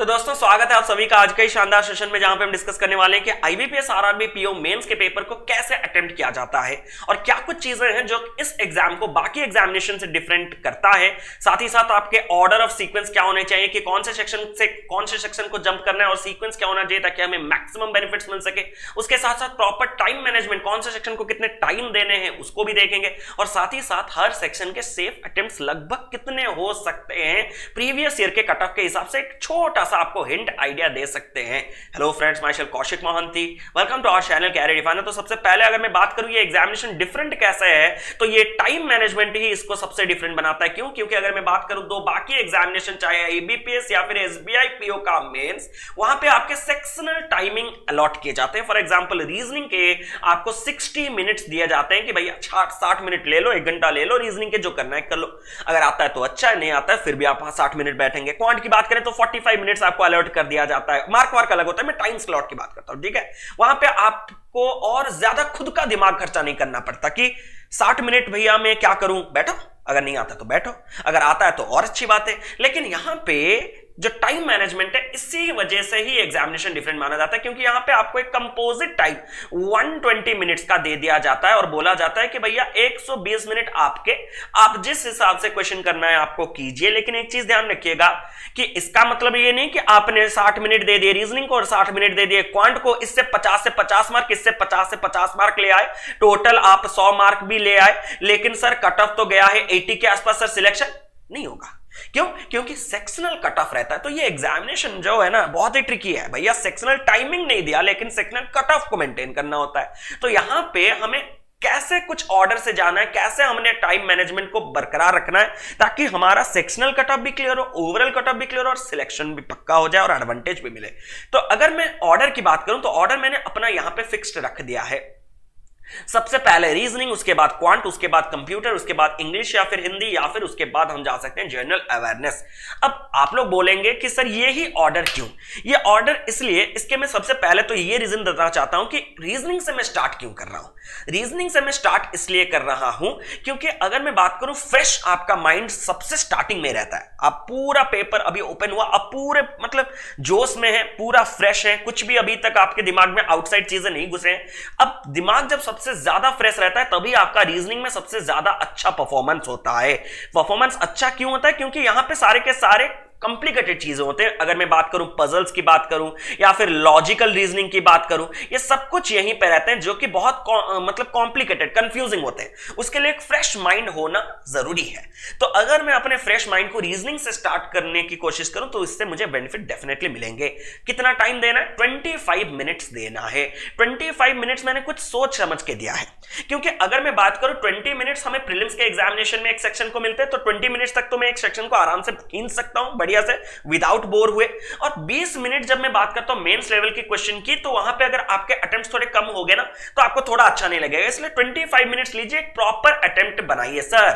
तो दोस्तों स्वागत है आप सभी का आज के शानदार सेशन में, जहां पे हम डिस्कस करने वाले हैं कि आईबीपीएस आरआरबी पीओ मेंस के पेपर को कैसे अटेम्प्ट किया जाता है और क्या कुछ चीजें हैं जो इस एग्जाम को बाकी एग्जामिनेशन से डिफरेंट करता है। साथ ही साथ आपके ऑर्डर ऑफ सीक्वेंस क्या होने चाहिए कि कौन से सेक्शन को जंप करना है और सीक्वेंस क्या होना चाहिए ताकि हमें मैक्सिमम बेनिफिट्स मिल सके। उसके साथ साथ प्रॉपर टाइम मैनेजमेंट, कौन से सेक्शन को कितने टाइम देने हैं उसको भी देखेंगे और साथ ही साथ हर सेक्शन के सेफ अटेम्प्ट्स लगभग कितने हो सकते हैं प्रीवियस ईयर के कट ऑफ के हिसाब से एक छोटा सा आपको हिंट आइडिया दे सकते हैं। Hello friends, myself Kaushik Mohanty, welcome to our channel career definer. तो सबसे पहले अगर मैं बात करूं ये एग्जामिनेशन डिफरेंट कैसे है, तो ये टाइम मैनेजमेंट ही इसको सबसे डिफरेंट बनाता है। क्यों? क्योंकि अगर मैं बात करूं दो बाकी एग्जामिनेशन चाहे एबीपीएस या फिर एसबीआई पीओ का मेंस, वहां पे आपके सेक्शनल टाइमिंग अलॉट किए जाते हैं। फॉर एग्जांपल रीजनिंग के आपको 60 मिनट्स दिए जाते हैं कि भैया 60 मिनट ले लो, 1 घंटा ले लो, रीजनिंग के जो करना है कर लो। अगर आता है तो अच्छा है, नहीं आता है फिर भी आप 60 मिनट बैठेंगे। क्वांट की बात करें तो 45 मिनट्स आपको अलॉट कर दिया जाता है। मार्क अलग होता है, मैं टाइम स्लॉट की बात करता हूं, ठीक है। वहां पे आपको और ज्यादा खुद का दिमाग खर्चा नहीं करना पड़ता कि 60 मिनट भैया मैं क्या करूं, बैठो, अगर नहीं आता तो बैठो, अगर आता है तो और अच्छी बात है। लेकिन यहां पे जो टाइम मैनेजमेंट है, इसी वजह से ही एग्जामिनेशन डिफरेंट माना जाता है, क्योंकि यहां पे आपको एक कंपोजिट टाइम 120 मिनट्स का दे दिया जाता है और बोला जाता है कि भैया 120 मिनट आप जिस हिसाब से क्वेश्चन करना है आपको कीजिए। लेकिन एक चीज ध्यान रखिएगा कि इसका मतलब ये नहीं कि आपने 60 मिनट दे दिए रीजनिंग को और 60 मिनट दे दिए क्वांट को, इससे 50 से 50 मार्क, इससे 50 से 50 मार्क ले आए, टोटल आप 100 मार्क भी ले आए, लेकिन सर कट ऑफ तो गया है 80 के आसपास, सर सिलेक्शन नहीं होगा। क्यों? क्योंकि सेक्शनल कट ऑफ रहता है। तो ये एग्जामिनेशन जो है ना बहुत ही ट्रिकी है भैया। सेक्शनल टाइमिंग नहीं दिया लेकिन सेक्शनल कट ऑफ को मेंटेन करना होता है। तो यहां पे हमें कैसे कुछ ऑर्डर से जाना है, कैसे हमने टाइम मैनेजमेंट को बरकरार रखना है ताकि हमारा सेक्शनल कट ऑफ भी क्लियर हो, ओवरऑल कट ऑफ भी क्लियर हो और सिलेक्शन भी पक्का हो जाए और एडवांटेज भी मिले। तो अगर मैं ऑर्डर की बात करूं तो ऑर्डर मैंने अपना यहां पे फिक्स्ड रख दिया है। सबसे पहले रीजनिंग, उसके बाद क्वांट, उसके बाद कंप्यूटर, उसके बाद इंग्लिश या फिर हिंदी, या फिर उसके बाद हम जा सकते हैं जनरल अवेयरनेस। अब आप लोग बोलेंगे कि सर ये ही ऑर्डर क्यों? ये ऑर्डर इसलिए, इसके मैं सबसे पहले तो ये रीजन बताना चाहता हूं कि रीजनिंग से मैं स्टार्ट क्यों कर रहा हूं। रीजनिंग से मैं स्टार्ट इसलिए कर रहा हूं क्योंकि अगर मैं बात करूं फ्रेश आपका माइंड सबसे स्टार्टिंग में रहता है। आप पूरा पेपर अभी ओपन हुआ, अब पूरे मतलब जोश में है, पूरा फ्रेश है, कुछ भी अभी तक आपके दिमाग में आउटसाइड चीजें नहीं घुसे हैं। अब दिमाग जब सबसे ज्यादा फ्रेश रहता है तभी आपका रीजनिंग में सबसे ज्यादा अच्छा परफॉर्मेंस होता है। परफॉर्मेंस अच्छा क्यों होता है? क्योंकि यहां पे सारे के सारे कॉम्प्लिकेटेड चीजें होते हैं। अगर मैं बात करूं पजल्स की बात करूं या फिर लॉजिकल रीजनिंग की बात करूं, ये सब कुछ यहीं पे रहते हैं जो कि बहुत मतलब कॉम्प्लिकेटेड, कंफ्यूजिंग होते हैं। उसके लिए एक फ्रेश माइंड होना जरूरी है। तो अगर मैं अपने फ्रेश माइंड को रीजनिंग से स्टार्ट करने की कोशिश करूं तो इससे मुझे बेनिफिट डेफिनेटली मिलेंगे। कितना टाइम देना है? 25 मिनट्स देना है। 25 मिनट्स मैंने कुछ सोच समझ के दिया है, क्योंकि अगर मैं बात करूं 20 मिनट्स हमें प्रीलिम्स के एग्जामिनेशन में एक सेक्शन को मिलते हैं, तो 20 मिनट्स तक तो मैं एक सेक्शन को आराम से खींच सकता हूं बढ़िया से विदाउट बोर हुए। और 20 मिनट जब मैं बात करता हूं मेंस लेवल के क्वेश्चन की, तो वहां पे अगर आपके अटेम्प्ट्स थोड़े कम हो गए ना तो आपको थोड़ा अच्छा नहीं लगेगा। इसलिए 25 मिनट्स लीजिए, एक प्रॉपर अटेम्प्ट बनाइए। सर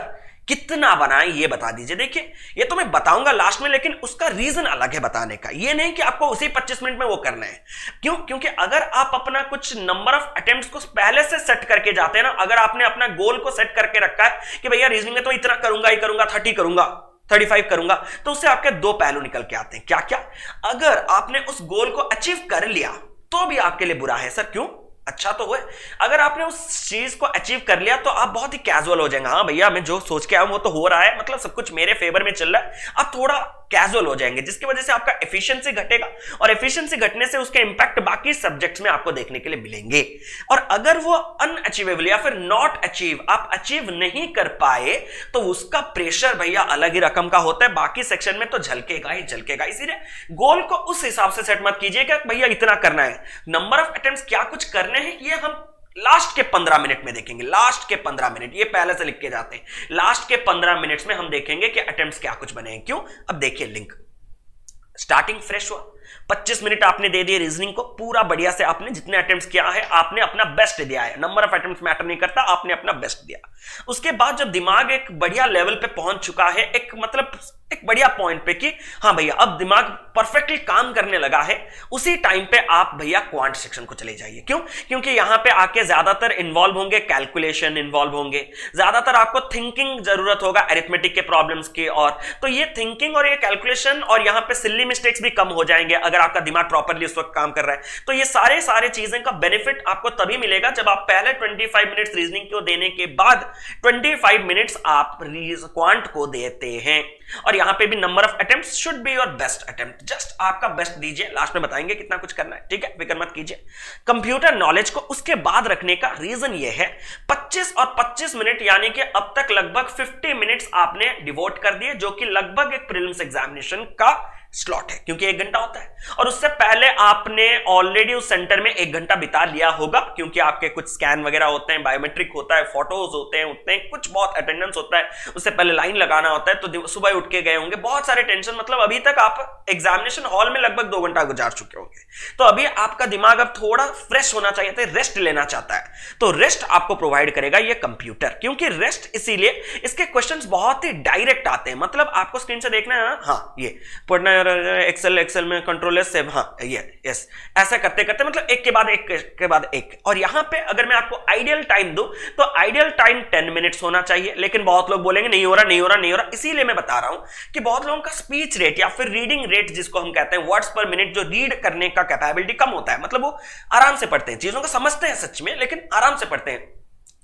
कितना बनाएं ये बता दीजिए। देखिए ये तो मैं बताऊंगा लास्ट में, लेकिन उसका रीजन अलग है बताने का। ये नहीं कि आपको उसी 25 मिनट में वो करना है। क्यों? क्योंकि अगर आप अपना कुछ नंबर ऑफ अटेम्प्ट्स को पहले से सेट करके जाते हैं ना, अगर आपने अपना गोल को सेट करके रखा है कि भैया रीजनिंग में तो इतना करूंगा ही करूंगा, 30 करूंगा, 35 करूंगा, तो उससे आपके दो पहलू निकल के आते हैं। क्या क्या? अगर आपने उस गोल को अचीव कर लिया तो भी आपके लिए बुरा है। सर क्यों? अच्छा तो हुए। अगर आपने उस चीज को अचीव कर लिया तो आप बहुत ही कैजुअल हो जाएंगे। हाँ भैया मैं जो सोच के आया वो तो हो रहा है, मतलब सब कुछ मेरे फेवर में चल रहा है। आप थोड़ा कैजुअल हो जाएंगे, जिसकी वजह से आपका एफिशिएंसी घटेगा और एफिशिएंसी घटने से उसके इंपैक्ट बाकी सब्जेक्ट्स में आपको देखने के लिए मिलेंगे। और अगर वो अनअचीवेबल या फिर नॉट अचीव, आप अचीव नहीं कर पाए, तो उसका प्रेशर भैया अलग ही रकम का होता है, बाकी सेक्शन में तो झलकेगा ही झलकेगा। इसीलिए गोल को उस हिसाब से सेट मत कीजिएगा भैया इतना करना है। नंबर ऑफ अटेम्प्ट्स क्या कुछ करने हैं ये हम लास्ट के 15 मिनट में देखेंगे। लास्ट के 15 मिनट ये पहले से लिख के जाते हैं। लास्ट के 15 मिनट्स में हम देखेंगे कि अटेम्प्ट्स क्या कुछ बने हैं। क्यों? अब देखिए लिंक स्टार्टिंग फ्रेश हुआ, 25 मिनट आपने दे दिए रीजनिंग को, पूरा बढ़िया से आपने जितने अटेम्प्ट्स किया है आपने अपना बेस्ट दिया है, नंबर ऑफ अटेम्प्ट्स मैटर नहीं करता, आपने अपना बेस्ट दिया। उसके बाद जब दिमाग एक बढ़िया लेवल पे पहुंच चुका है, एक मतलब एक बढ़िया पॉइंट पे कि हाँ भैया अब दिमाग परफेक्टली काम करने लगा है, उसी टाइम पे आप भैया क्वांट सेक्शन को चले जाइए। क्यों? क्योंकि यहां पे आके ज्यादातर इन्वॉल्व होंगे कैलकुलेशन, इन्वॉल्व होंगे ज्यादातर, आपको थिंकिंग जरूरत होगा अरिथमेटिक के प्रॉब्लम्स की, और तो ये थिंकिंग और ये कैलकुलेशन और यहां पे सिली मिस्टेक्स भी कम हो जाएंगे अगर आपका दिमाग प्रॉपरली उस वक्त काम कर रहा है। तो ये सारे चीजें का बेनिफिट आपको तभी मिलेगा जब आप पहले 25 मिनट्स रीजनिंग को देने के बाद 25 मिनट्स आप क्वांट को देते हैं। और यहां पे भी number of attempts should be your best attempt, just आपका बेस्ट दीजिए, लास्ट में बताएंगे कितना कुछ करना है, ठीक है, फिक्र मत कीजिए। कंप्यूटर नॉलेज को उसके बाद रखने का रीजन ये है 25 और 25 मिनट यानी कि अब तक लगभग 50 मिनट्स आपने डिवोट कर दिए, जो कि लगभग एक प्रीलिम्स एग्जामिनेशन का स्लॉट है, क्योंकि 1 घंटा होता है। और उससे पहले आपने ऑलरेडी उस सेंटर में 1 घंटा बिता लिया होगा, क्योंकि आपके कुछ स्कैन वगैरह होते हैं, बायोमेट्रिक होता है, फोटोज होते हैं, कुछ बहुत अटेंडेंस होता है, उससे पहले लाइन लगाना होता है, तो सुबह उठ के गए होंगे, बहुत सारे टेंशन, मतलब अभी तक आप एग्जामिनेशन हॉल में लगभग 2 घंटा गुजार चुके होंगे। तो अभी आपका दिमाग अब थोड़ा फ्रेश होना चाहिए था, रेस्ट लेना चाहता है, तो रेस्ट आपको प्रोवाइड करेगा ये कंप्यूटर। क्योंकि रेस्ट इसीलिए, इसके क्वेश्चंस बहुत ही डायरेक्ट आते हैं, मतलब आपको स्क्रीन से देखना है, हाँ ये पढ़ना एक्सेल में कंट्रोल एस, हाँ ये यस, ऐसा करते करते मतलब एक के बाद एक। और यहां पे अगर मैं आपको आइडियल टाइम दूं तो आइडियल टाइम 10 मिनट्स होना चाहिए, लेकिन बहुत लोग बोलेंगे नहीं हो रहा, इसीलिए मैं बता रहा हूं कि बहुत लोगों का स्पीच रेट या फिर रीडिंग रेट जिसको हम कहते हैं वर्ड्स पर मिनट, जो रीड करने का कैपेबिलिटी कम होता है, मतलब वो आराम से पढ़ते हैं, चीजों को समझते हैं सच में, लेकिन आराम से पढ़ते हैं।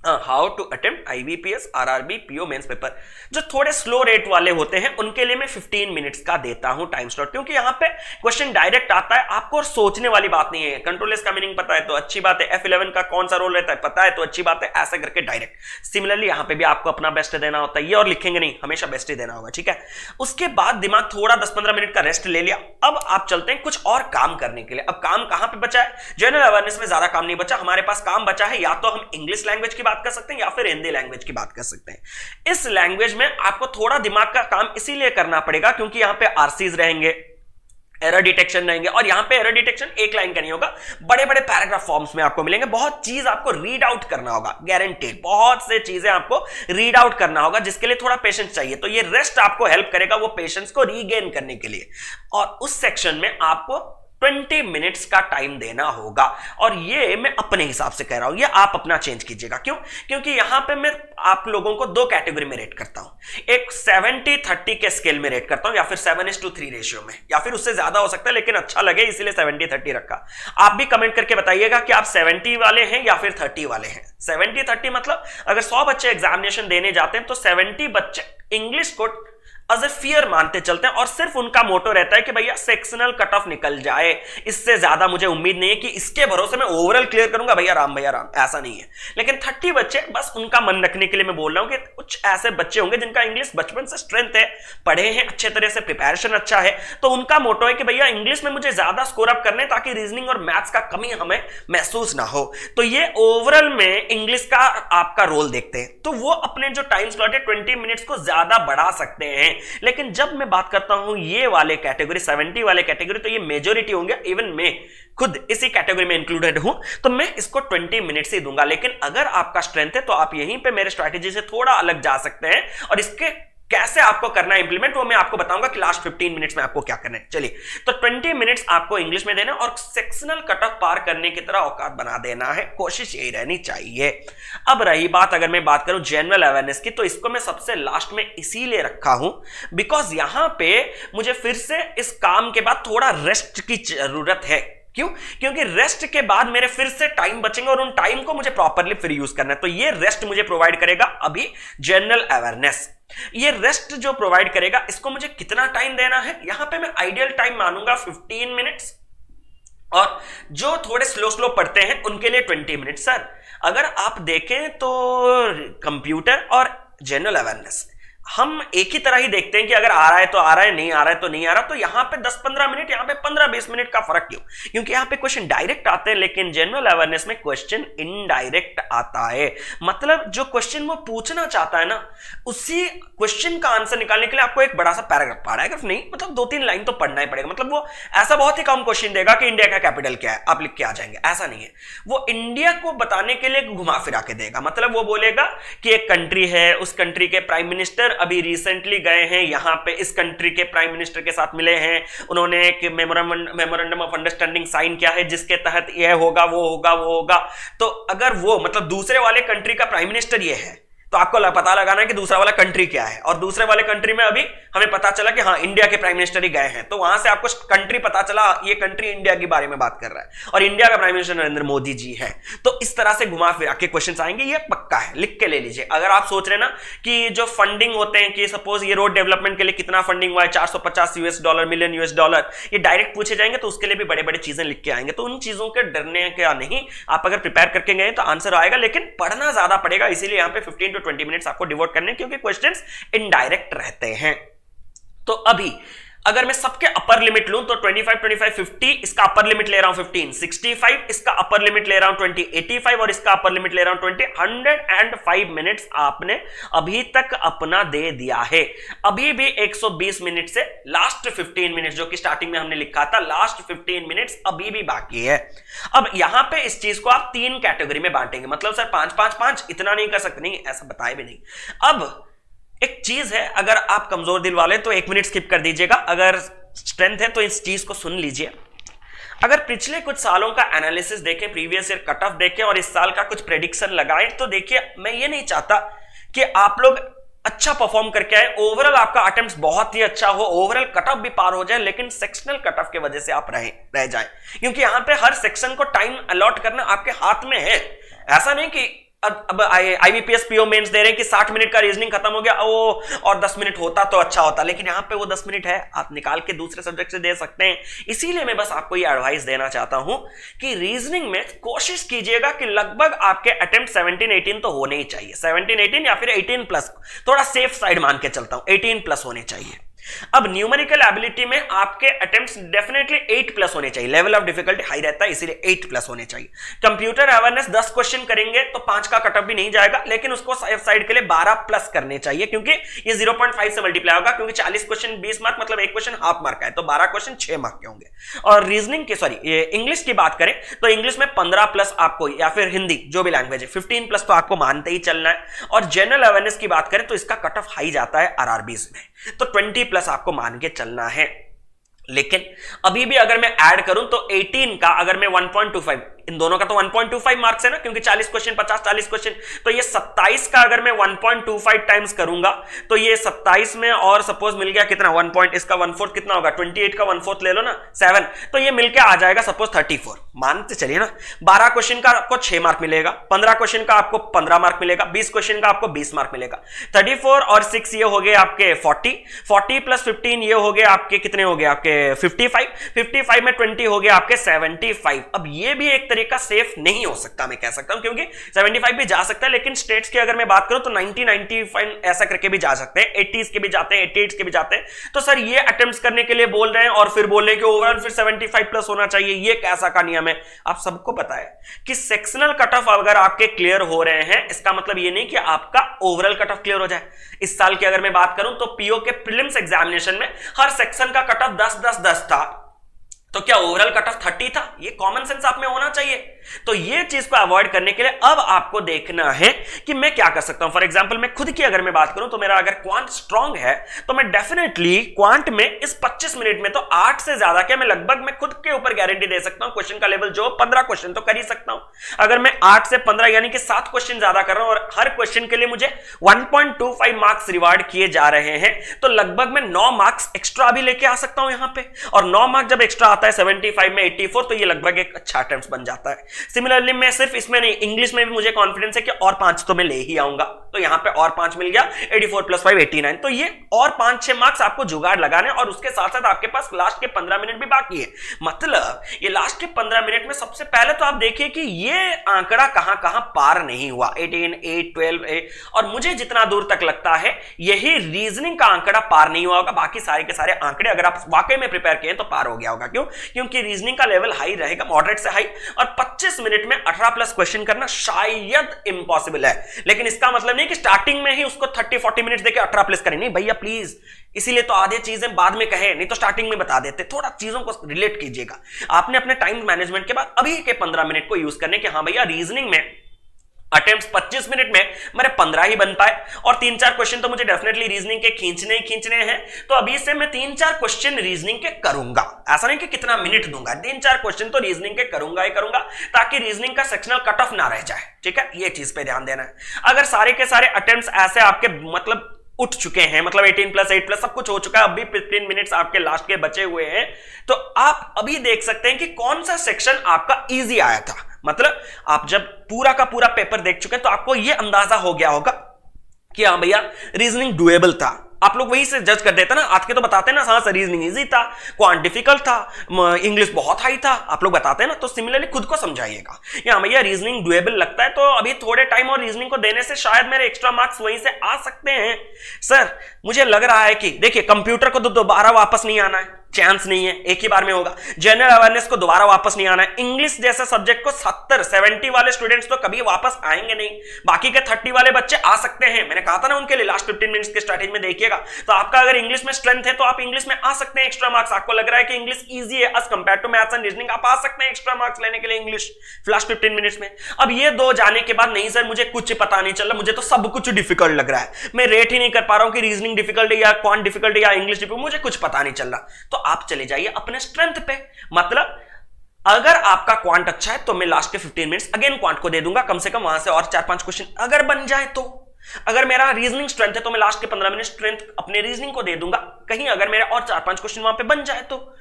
How to attempt IBPS RRB PO mains paper, जो थोड़े स्लो रेट वाले होते हैं उनके लिए मैं 15 मिनट्स का देता हूं टाइम स्लॉट, क्योंकि यहां पे क्वेश्चन डायरेक्ट आता है, आपको सोचने वाली बात नहीं है। कंट्रोल एस का मीनिंग पता है तो अच्छी बात है, F11 का कौन सा रोल रहता है पता है तो अच्छी बात है, ऐसा करके डायरेक्ट। सिमिलरली यहां पे भी आपको अपना बेस्ट देना होता है, ये और लिखेंगे नहीं, हमेशा बेस्ट ही देना होगा, ठीक है। उसके बाद दिमाग थोड़ा 10-15 मिनट का रेस्ट ले लिया, अब आप चलते हैं कुछ और काम करने के लिए। अब काम कहां पे बचा है? जनरल अवेयरनेस में ज्यादा काम नहीं बचा, हमारे पास काम बचा है या तो हम इंग्लिश लैंग्वेज की बात कर सकते हैं या फिर हिंदी लैंग्वेज की बात कर सकते हैं। इस लैंग्वेज में आपको थोड़ा दिमाग का काम इसीलिए करना पड़ेगा क्योंकि यहां पे आरसीज रहेंगे, एरर डिटेक्शन रहेंगे, और यहां पे एरर डिटेक्शन एक लाइन का नहीं होगा, बड़े बड़े पैराग्राफ फॉर्म्स में आपको मिलेंगे, बहुत चीज आपको रीड आउट करना होगा, गारंटेड बहुत से चीजें आपको रीड आउट करना होगा, जिसके लिए थोड़ा पेशेंस चाहिए। तो ये रेस्ट आपको हेल्प करेगा वो पेशेंस को रीगेन करने के लिए, और उस सेक्शन में आपको 20 मिनट्स का टाइम देना होगा। और ये मैं अपने हिसाब से कह रहा हूं, ये आप अपना चेंज कीजिएगा। क्यों? क्योंकि यहां पे मैं आप लोगों को 2 कैटेगरी में रेट करता हूं, एक 70-30 के स्केल में रेट करता हूं, या फिर 7:3 रेशियो में, या फिर उससे ज्यादा हो सकता है, लेकिन अच्छा लगे इसलिए 70-30 रखा। आप भी कमेंट करके बताइएगा कि आप 70 वाले हैं या फिर 30 वाले हैं। 70-30 मतलब अगर 100 बच्चे एग्जामिनेशन देने जाते हैं तो 70 बच्चे इंग्लिश को एज ए फियर मानते चलते हैं, और सिर्फ उनका मोटो रहता है कि भैया सेक्शनल कट ऑफ निकल जाए, इससे ज्यादा मुझे उम्मीद नहीं है कि इसके भरोसे मैं ओवरऑल क्लियर करूंगा, भैया राम, ऐसा नहीं है। लेकिन 30 बच्चे, बस उनका मन रखने के लिए मैं बोल रहा हूं कि कुछ ऐसे बच्चे होंगे जिनका इंग्लिश बचपन से स्ट्रेंथ है, पढ़े हैं अच्छे तरह से, प्रिपरेशन अच्छा है, तो उनका मोटो है कि भैया इंग्लिश में मुझे ज्यादा स्कोर अप करने ताकि रीजनिंग और मैथ्स का कमी हमें महसूस ना हो। तो ये ओवरऑल में इंग्लिश का आपका रोल देखते हैं, तो वो अपने जो टाइम स्लॉट है 20 मिनट्स को ज्यादा बढ़ा सकते हैं। लेकिन जब मैं बात करता हूं ये वाले कैटेगरी 70 वाले कैटेगरी, तो ये मेजॉरिटी होंगे, इवन मैं खुद इसी कैटेगरी में इंक्लूडेड हूं, तो मैं इसको 20 मिनट्स ही दूंगा। लेकिन अगर आपका स्ट्रेंथ है तो आप यहीं पे मेरे स्ट्रैटेजी से थोड़ा अलग जा सकते हैं, और इसके कैसे आपको करना है इंप्लीमेंट वो मैं आपको बताऊंगा कि लास्ट 15 मिनट्स में आपको क्या करना है। चलिए, तो 20 मिनट्स आपको इंग्लिश में देना और सेक्शनल कट ऑफ पार करने की तरह औकात बना देना है, कोशिश यही रहनी चाहिए। अब रही बात, अगर मैं बात करूं जनरल अवेयरनेस की, तो इसको मैं सबसे लास्ट में इसीलिए रखा हूं बिकॉज यहां पे मुझे फिर से इस काम के बाद थोड़ा रेस्ट की जरूरत है। क्यों? क्योंकि रेस्ट के बाद मेरे फिर से टाइम बचेंगे और उन टाइम को मुझे प्रॉपरली फिर यूज करना है। तो ये रेस्ट मुझे प्रोवाइड करेगा अभी जनरल अवेयरनेस। ये रेस्ट जो प्रोवाइड करेगा, इसको मुझे कितना टाइम देना है, यहां पे मैं आइडियल टाइम मानूंगा 15 मिनट्स, और जो थोड़े स्लो पढ़ते हैं उनके लिए 20 मिनट। सर अगर आप देखें तो कंप्यूटर और जनरल अवेयरनेस हम एक ही तरह ही देखते हैं कि अगर आ रहा है तो आ रहा है, नहीं आ रहा है तो नहीं आ रहा। तो यहां पे 10-15 मिनट, यहां पे 15-20 मिनट का फर्क क्यों? क्योंकि यहां पे क्वेश्चन डायरेक्ट आते हैं, लेकिन जनरल अवेयरनेस में क्वेश्चन इनडायरेक्ट आता है। मतलब जो क्वेश्चन वो पूछना चाहता है ना, उसी क्वेश्चन का आंसर निकालने के लिए आपको एक बड़ा सा पैराग्राफ नहीं, मतलब 2-3 लाइन तो पढ़ना ही पड़ेगा। मतलब वो ऐसा बहुत ही कम क्वेश्चन देगा कि इंडिया का कैपिटल क्या है, आप लिख के आ जाएंगे, ऐसा नहीं है। वो इंडिया को बताने के लिए घुमा फिरा के देगा। मतलब वो बोलेगा कि एक कंट्री है, उस कंट्री के प्राइम मिनिस्टर अभी रिसेंटली गए हैं यहां पे, इस कंट्री के प्राइम मिनिस्टर के साथ मिले हैं, उन्होंने एक मेमोरेंडम ऑफ अंडरस्टैंडिंग साइन किया है जिसके तहत यह होगा, वो होगा, वो होगा। तो अगर वो मतलब दूसरे वाले कंट्री का प्राइम मिनिस्टर ये है, तो आपको पता लगाना है कि दूसरा वाला कंट्री क्या है। और दूसरे वाले कंट्री में अभी हमें पता चला कि हाँ इंडिया के प्राइम मिनिस्टर ही गए हैं, तो वहां से आपको कंट्री पता चला, ये कंट्री इंडिया के बारे में बात कर रहा है और इंडिया का प्राइम मिनिस्टर नरेंद्र मोदी जी है। तो इस तरह से घुमा फिरा के क्वेश्चन आएंगे, ये पक्का है, लिख के ले लीजिए। अगर आप सोच रहे ना कि जो फंडिंग होते हैं कि सपोज ये रोड डेवलपमेंट के लिए कितना फंडिंग हुआ है, $450 मिलियन, ये डायरेक्ट पूछे जाएंगे, तो उसके लिए भी बड़े बड़े चीजें लिख के आएंगे। तो उन चीजों के डरने का नहीं, आप अगर प्रिपेयर करके गए तो आंसर आएगा, लेकिन पढ़ना ज्यादा पड़ेगा। इसीलिए यहाँ पे 15 to 20 मिनट्स आपको डिवोट करने, क्योंकि क्वेश्चंस इनडायरेक्ट रहते हैं। तो अभी अगर मैं सबके अपर लिमिट लूं तो 25, 25, 50, इसका अपर लिमिट ले रहा हूं 15, 65, इसका अपर लिमिट ले रहा हूं 20, 85 और इसका अपर लिमिट ले रहा हूं 20, 105 मिनट्स आपने अभी तक अपना दे दिया है। अभी भी 120 मिनट से लास्ट 15 मिनट, जो कि स्टार्टिंग में हमने लिखा था, लास्ट 15 मिनट्स अभी भी बाकी है। अब यहां पे इस चीज को आप 3 कैटेगरी में बांटेंगे। मतलब सर 5, 5, 5 इतना नहीं कर सकते, नहीं ऐसा बताए भी नहीं। अब एक चीज है, अगर आप कमजोर दिल वाले तो 1 मिनट स्किप कर दीजिएगा, अगर स्ट्रेंथ है तो इस चीज को सुन लीजिए। अगर पिछले कुछ सालों का एनालिसिस देखें, प्रीवियस ईयर कट ऑफ देखें और इस साल का कुछ प्रेडिक्शन लगाएं, तो देखिए मैं ये नहीं चाहता कि आप लोग अच्छा परफॉर्म करके आए, ओवरऑल आपका अटेम्प्ट बहुत ही अच्छा हो, ओवरऑल कट ऑफ भी पार हो जाए, लेकिन सेक्शनल कट ऑफ की वजह से आप रह जाए। क्योंकि यहां पे हर सेक्शन को टाइम अलॉट करना आपके हाथ में है। ऐसा नहीं कि अब आईबीपीएस पीओ मेंस दे रहे हैं कि 60 मिनट का रीजनिंग खत्म हो गया और 10 मिनट होता तो अच्छा होता, लेकिन यहां पे वो 10 मिनट है, आप निकाल के दूसरे सब्जेक्ट से दे सकते हैं। इसीलिए मैं बस आपको ये एडवाइस देना चाहता हूं कि रीजनिंग में कोशिश कीजिएगा कि लगभग आपके अटेम्प्ट 17-18 तो होने ही चाहिए, 17-18 या फिर 18 प्लस, थोड़ा सेफ साइड मान के चलता हूं, 18 प्लस होने चाहिए। अब न्यूमेरिकल एबिलिटी में आपके अटेम्प्ट्स डेफिनेटली 8 प्लस होने चाहिए, लेवल ऑफ डिफिकल्टी हाई रहता है इसीलिए 8 प्लस होने चाहिए। कंप्यूटर अवेयरनेस 10 क्वेश्चन करेंगे तो 5 का कटअप भी नहीं जाएगा, लेकिन उसको साइड के लिए 12 प्लस करने चाहिए, क्योंकि ये 0.5 से मल्टीप्लाई होगा, क्योंकि 40 क्वेश्चन 20 मार्क, मतलब एक क्वेश्चन हाफ मार्क का है, तो 12 क्वेश्चन 6 मार्क के होंगे। और रीजनिंग के इंग्लिश की बात करें तो इंग्लिश में 15 प्लस आपको, या फिर हिंदी जो भी लैंग्वेज है 15 प्लस तो आपको मानते ही चलना है। और जनरल अवेयरनेस की बात करें तो इसका कट ऑफ हाई जाता है आरआरबीज में, तो 20 प्लस आपको मान के चलना है। लेकिन अभी भी अगर मैं ऐड करूं तो 18 का अगर मैं 1.25, इन दोनों का तो 1.25 मार्क्स है ना, क्योंकि 40 क्वेश्चन 50-40 क्वेश्चन, तो ये 27 का अगर मैं 1.25 टाइम्स करूंगा तो ये 27 में और सपोज मिल गया कितना, 1 इसका 1/4 कितना होगा, 28 का 1/4 ले लो ना 7, तो ये मिलके आ जाएगा सपोज 34, मानते चलिए ना। 12 क्वेश्चन का आपको 6 मार्क मिलेगा, 15 क्वेश्चन का आपको 15 मार्क मिलेगा, 20 क्वेश्चन का आपको 20 मार्क मिलेगा। 34 और 6 ये हो गए आपके 40 प्लस 15 ये हो गए आपके कितने हो गए आपके 55 में 20 हो गया आपके 75। अब ये भी एक तरीका सेफ नहीं हो सकता, मैं कह सकता हूं, क्योंकि 75 भी जा सकता है, लेकिन स्टेट्स की अगर मैं बात करूं तो 90-95 ऐसा करके भी जा सकते हैं, 80s के भी जाते हैं, 88s के भी जाते हैं। तो सर ये अटेम्प्ट्स करने के लिए बोल रहे हैं और फिर बोल रहे हैं कि ओवरऑल फिर 75 प्लस होना चाहिए, ये कैसा का नियम है? आप सबको पता है कि सेक्शनल कट ऑफ अगर आपके क्लियर हो रहे हैं, इसका मतलब ये नहीं कि आपका ओवरऑल कट ऑफ क्लियर हो जाए। इस साल की अगर मैं बात करूं तो पीओ के प्रीलिम्स एग्जामिनेशन में हर सेक्शन का कट ऑफ 10-10-10 था, तो क्या ओवरऑल कट ऑफ 30 था? ये कॉमन सेंस आप में होना चाहिए। तो ये चीज को अवॉइड करने के लिए अब आपको देखना है कि मैं क्या कर सकता हूं। फॉर एग्जांपल मैं खुद की अगर मैं बात करूं तो मेरा अगर क्वांट स्ट्रांग है तो मैं डेफिनेटली क्वांट में इस 25 मिनट में तो 8 से ज्यादा क्या मैं लगभग मैं खुद के ऊपर गारंटी दे सकता हूं, क्वेश्चन का लेवल जो 15 क्वेश्चन तो कर ही सकता हूं। अगर मैं 8 से 15 यानी कि 7 क्वेश्चन ज्यादा कर रहा हूं और हर क्वेश्चन के लिए मुझे 1.25 मार्क्स रिवार्ड किए जा रहे हैं, तो लगभग मैं 9 मार्क्स एक्स्ट्रा भी लेके आ सकता हूं यहां पे। और 9 मार्क्स जब एक्स्ट्रा आता आता है 75 में 84, तो ये लगभग एक अच्छा अटेम्प्ट बन जाता है। सिमिलरली मैं सिर्फ इसमें नहीं, इंग्लिश में भी मुझे कॉन्फिडेंस है कि और 5 तो मैं ले ही आऊंगा, तो यहां पे और 5 मिल गया, 84 + 5 89। तो ये और 5-6 मार्क्स आपको जुगाड़ लगाने, और उसके साथ साथ आपके पास लास्ट के 15 मिनट भी बाकी है। मतलब ये लास्ट के 15 मिनट में सबसे पहले तो आप देखिए कि ये आंकड़ा कहां कहां पार नहीं हुआ, 18, 8, 12, 8, और मुझे जितना दूर तक लगता है यही रीजनिंग का आंकड़ा पार नहीं हुआ होगा। बाकी सारे के सारे आंकड़े अगर आप वाकई में प्रिपेयर किए तो पार हो गया होगा। क्यों? क्योंकि रीजनिंग का लेवल हाई रहेगा, मॉडरेट से हाई, और 25 मिनट में 18+ क्वेश्चन करना शायद इंपॉसिबल है। लेकिन इसका मतलब नहीं कि स्टार्टिंग में ही उसको 30-40 मिनट देके 18+ करें, नहीं भैया प्लीज। इसीलिए तो आधे चीजें बाद में कहे, नहीं तो स्टार्टिंग में बता देते। थोड़ा चीजों को रिलेट कीजिएगा। आपने अपने टाइम मैनेजमेंट के बाद अभी के 15 मिनट को यूज करने के, हाँ भैया रीजनिंग में अटेम्प्ट्स 25 मिनट में मेरे 15 ही बन पाए, और 3-4 क्वेश्चन तो मुझे डेफिनेटली रीजनिंग के खींचने हैं। तो अभी से मैं 3-4 क्वेश्चन रीजनिंग के करूंगा। ऐसा नहीं कि कितना मिनट दूंगा, 3-4 क्वेश्चन तो रीजनिंग के करूंगा ही करूंगा, ताकि रीजनिंग का सेक्शनल कट ऑफ ना रह जाए। ठीक है, ये चीज पे ध्यान देना है। अगर सारे के सारे अटेम्प्ट्स ऐसे आपके मतलब उठ चुके हैं, मतलब 18+, 8+ सब कुछ हो चुका है, अभी 15 मिनट्स आपके लास्ट के बचे हुए हैं, तो आप अभी देख सकते हैं कि कौन सा सेक्शन आपका इजी आया था। मतलब आप जब पूरा का पूरा पेपर देख चुके हैं तो आपको यह अंदाजा हो गया होगा कि हाँ भैया रीजनिंग डुएबल था। आप लोग वही से जज कर देते ना, आज के तो बताते हैं ना, हाँ रीजनिंग इजी था, क्वांट डिफिकल्ट था, इंग्लिश बहुत हाई था, आप लोग बताते हैं ना। तो सिमिलरली खुद को समझाइएगा, या भैया रीजनिंग डुएबल लगता है, तो अभी थोड़े टाइम और रीजनिंग को देने से शायद मेरे एक्स्ट्रा मार्क्स वहीं से आ सकते हैं। सर मुझे लग रहा है कि देखिए कंप्यूटर को तो दोबारा वापस नहीं आना है, चांस नहीं है, एक ही बार में होगा। जनरल अवेयरनेस को दोबारा वापस नहीं आना है। इंग्लिश जैसे सब्जेक्ट को 70-70 वाले स्टूडेंट्स तो कभी वापस आएंगे नहीं, बाकी के 30 वाले बच्चे आ सकते हैं। मैंने कहा था ना उनके लिए लास्ट 15 मिनट्स के स्ट्रैटेजी में देखिएगा। तो आपका अगर इंग्लिश में स्ट्रेंथ है तो आप इंग्लिश में आ सकते हैं एक्स्ट्रा मार्क्स। आपको लग रहा है कि इंग्लिश ईजी है as compare to maths and reasoning, आप आ सकते हैं एक्स्ट्रा मार्क्स लेने के लिए इंग्लिश लास्ट 15 मिनट्स में। अब ये दो जाने के बाद नहीं सर मुझे कुछ पता नहीं चल रहा, मुझे तो सब कुछ डिफिकल्ट लग रहा है, मैं रेट ही नहीं कर पा रहा हूं कि रीजनिंग डिफिकल्ट है या क्वांट डिफिकल्ट है या इंग्लिश डिफिकल्ट, मुझे कुछ पता नहीं चल रहा। तो आप चले जाइए अपने स्ट्रेंथ पे। मतलब अगर आपका क्वांट अच्छा है तो मैं लास्ट के 15 मिनट्स अगेन क्वांट को दे दूंगा, कम से कम वहां से और 4-5 क्वेश्चन अगर बन जाए तो। अगर मेरा रीजनिंग स्ट्रेंथ है तो मैं लास्ट के 15 मिनट स्ट्रेंथ अपने रीजनिंग को दे दूंगा, कहीं अगर मेरे और 4-5 क्वेश्चन वहां पे बन जाए तो।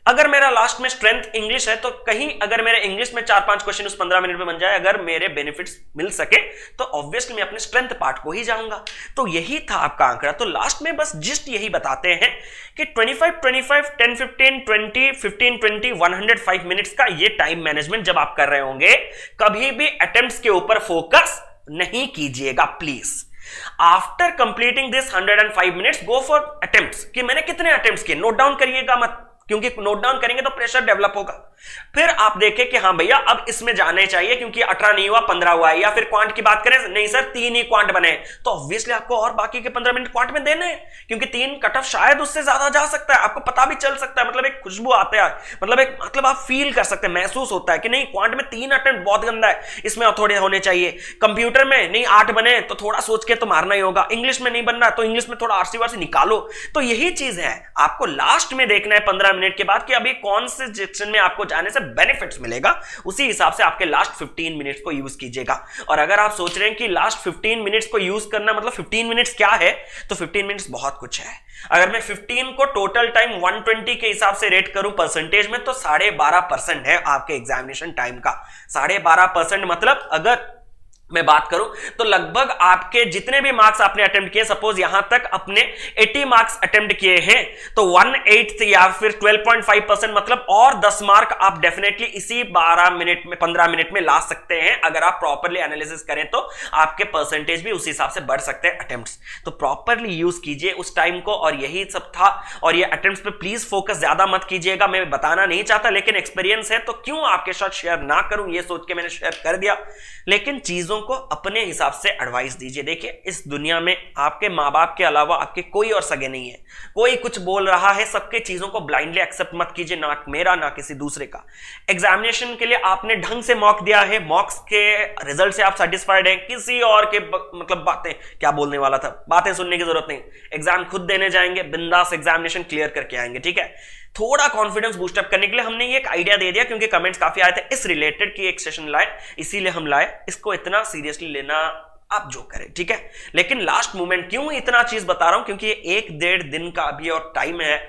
अगर मेरा लास्ट में स्ट्रेंथ इंग्लिश है तो कहीं अगर मेरे इंग्लिश में 4-5 क्वेश्चन उस 15 मिनट में बन जाए, अगर मेरे बेनिफिट्स मिल सके तो ऑब्वियसली मैं अपने स्ट्रेंथ पार्ट को ही जाऊंगा। तो यही था आपका आंकड़ा। तो लास्ट में बस जस्ट यही बताते हैं कि 25-25, 10-15, 20, 15-20, 105 मिनट्स का ये टाइम मैनेजमेंट जब आप कर रहे होंगे, कभी भी अटेम्प्ट्स के ऊपर फोकस नहीं कीजिएगा please. After completing this 105 minutes go for attempts, कि मैंने कितने अटेम्प्ट्स किए, नोट डाउन करिएगा मत, क्योंकि नोट डाउन करेंगे तो प्रेशर डेवलप होगा। फिर आप देखें कि हाँ भैया अब इसमें जाने चाहिए, क्योंकि 18 नहीं हुआ 15 हुआ है। या फिर क्वांट की बात करें, नहीं सर 3 ही क्वांट बने, तो ऑब्वियसली आपको और बाकी के 15 मिनट क्वांट में देने हैं, क्योंकि 3 कट ऑफ शायद उससे ज्यादा जा सकता है, आपको पता भी चल सकता है। मतलब एक खुशबू आते है, मतलब आप फील कर सकते हैं, महसूस होता है कि नहीं क्वांट में 3 अटेम्प्ट बहुत गंदा है, इसमें और थोड़े होने चाहिए। कंप्यूटर में नहीं 8 बने तो थोड़ा सोच के तो मारना ही होगा, इंग्लिश में नहीं बनना तो इंग्लिश में थोड़ा आरसी वारसी निकालो। तो यही चीज है, आपको लास्ट में देखना है 15 मिनट के बाद कि अभी कौन से सेक्शन में आपको जाने से बेनिफिट्स मिलेगा, उसी हिसाब से आपके लास्ट 15 मिनट्स को यूज कीजिएगा। और अगर आप सोच रहे हैं कि लास्ट 15 मिनट्स को यूज करना मतलब 15 मिनट्स क्या है, तो 15 मिनट्स बहुत कुछ है। अगर मैं 15 को टोटल टाइम 120 के हिसाब से रेट करूं परसेंटेज में, तो 12.5% है आपके एग्जामिनेशन टाइम का। 12.5% मतलब अगर मैं बात करूं तो लगभग आपके जितने भी मार्क्स आपने अटेम्प्ट किए, सपोज यहां तक अपने 80 मार्क्स अटेम्प्ट किए हैं, तो 1/8 या फिर 12.5% मतलब और 10 मार्क आप डेफिनेटली इसी 12 मिनट में 15 मिनट में ला सकते हैं। अगर आप प्रॉपरली एनालिसिस करें तो आपके परसेंटेज भी उस हिसाब से बढ़ सकते हैं अटेम्प्ट्स। तो प्रॉपरली यूज कीजिए उस टाइम को, और यही सब था। और ये अटेम्प्ट्स पे प्लीज फोकस ज्यादा मत कीजिएगा, मैं बताना नहीं चाहता, लेकिन एक्सपीरियंस है तो क्यों आपके साथ शेयर ना करूं, ये सोच के मैंने शेयर कर दिया। लेकिन चीजों को अपने हिसाब से एडवाइस दीजिए। देखिए इस दुनिया में आपके माँ बाप के अलावा आपके कोई और सगे नहीं है। कोई कुछ बोल रहा है, सबके चीजों को ब्लाइंडली एक्सेप्ट मत कीजिए, ना मेरा ना किसी दूसरे का। एग्जामिनेशन के लिए आपने ढंग से मॉक दिया है, मॉक्स के रिजल्ट से आप सेटिस्फाइड हैं, किसी और के मतलब बातें क्या बोलने वाला था, बातें सुनने की जरूरत नहीं। एग्जाम खुद देने जाएंगे, बिंदास एग्जामिनेशन क्लियर करके आएंगे। ठीक है, थोड़ा कॉन्फिडेंस बूस्टअप करने के लिए हमने ये एक आइडिया दे दिया, क्योंकि कमेंट्स काफी आए थे इस रिलेटेड की एक सेशन लाए, इसीलिए हम लाए। इसको इतना सीरियसली लेना आप जो करें, ठीक है। लेकिन लास्ट मोमेंट क्यों इतना चीज बता रहा हूं, क्योंकि ये 1-1.5 दिन का अभी और टाइम है।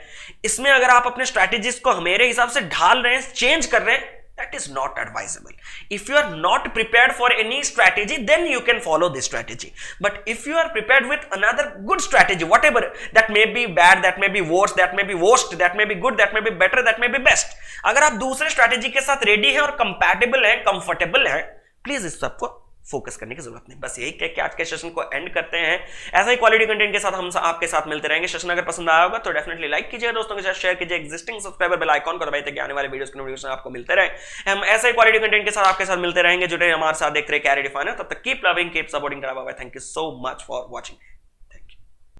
इसमें अगर आप अपने स्ट्रैटेजीज को मेरे हिसाब से ढाल रहे हैं, चेंज कर रहे हैं, that is not advisable. If you are not prepared for any strategy, then you can follow this strategy. But if you are prepared with another good strategy, whatever that may be bad, that may be worse, that may be worst, that may be good, that may be better, that may be best, अगर आप दूसरे strategy के साथ ready हैं और compatible हैं, comfortable हैं, please इस सबको फोकस करने की जरूरत नहीं। बस यही कह के आज के सेशन को एंड करते हैं। ऐसा ही क्वालिटी कंटेंट के साथ हम आपके साथ मिलते रहेंगे। सेशन अगर पसंद आया होगा तो डेफिनेटली लाइक कीजिए, दोस्तों के साथ शेयर कीजिए, एग्जिस्टिंग सब्सक्राइबर बेल आइकॉन को दबाइए ताकि आने वाले वीडियोस के नोटिफिकेशन आपको मिलते रहे। हम ऐसे ही क्वालिटी कंटेंट के साथ आपके साथ मिलते रहेंगे। जुड़े हमारे साथ, देखते रहे कैरियर डिफाइनर। तब तक keep loving, keep supporting. Thank you so much for watching.